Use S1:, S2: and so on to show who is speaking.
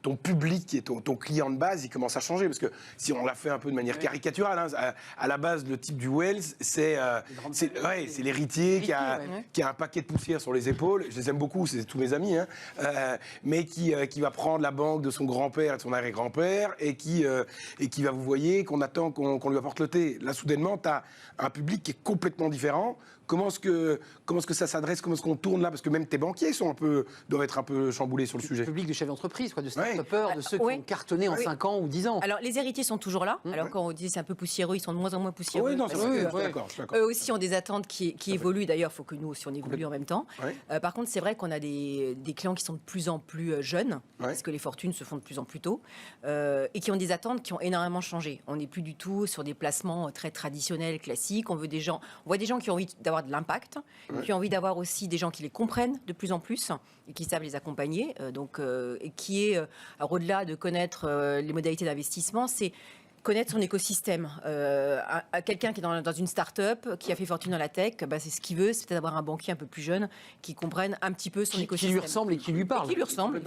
S1: ton public, qui est ton client de base, il commence à changer. Parce que si on l'a fait un peu de manière caricaturale, hein, à la base, le type du Wells, c'est l'héritier qui a un paquet de poussière sur les épaules. Je les aime beaucoup, c'est tous mes amis, hein, mais qui va prendre la banque de son grand-père et de son arrière-grand-père et qui va vous voyer, qu'on attend qu'on lui apporte le thé. Là, soudainement, tu as un public qui est complètement différent. Comment est-ce que ça s'adresse? Comment est-ce qu'on tourne là? Parce que même tes banquiers doivent être un peu chamboulés sur le sujet.
S2: Le public de chefs d'entreprise, de start-upers, de ceux qui ont cartonné en 5 ans ou 10 ans.
S3: Alors, les héritiers sont toujours là. Alors, quand on dit c'est un peu poussiéreux, ils sont de moins en moins poussiéreux.
S1: Oui, non, c'est vrai. D'accord.
S3: Eux aussi ont des attentes qui évoluent. D'ailleurs, il faut que nous aussi, on évolue en même temps. Par contre, c'est vrai qu'on a des clients qui sont de plus en plus jeunes, parce que les fortunes se font de plus en plus tôt, et qui ont des attentes qui ont énormément changé. On n'est plus du tout sur des placements très traditionnels, classiques. On voit des gens qui ont envie d'avoir de l'impact, qui ont envie d'avoir aussi des gens qui les comprennent de plus en plus et qui savent les accompagner. Et qui est, alors au-delà de connaître les modalités d'investissement, c'est connaître son écosystème. À quelqu'un qui est dans une start-up, qui a fait fortune dans la tech, c'est ce qu'il veut, c'est peut-être avoir un banquier un peu plus jeune qui comprenne un petit peu son écosystème.
S2: Qui lui ressemble et qui lui parle.
S3: Et qui lui ressemble,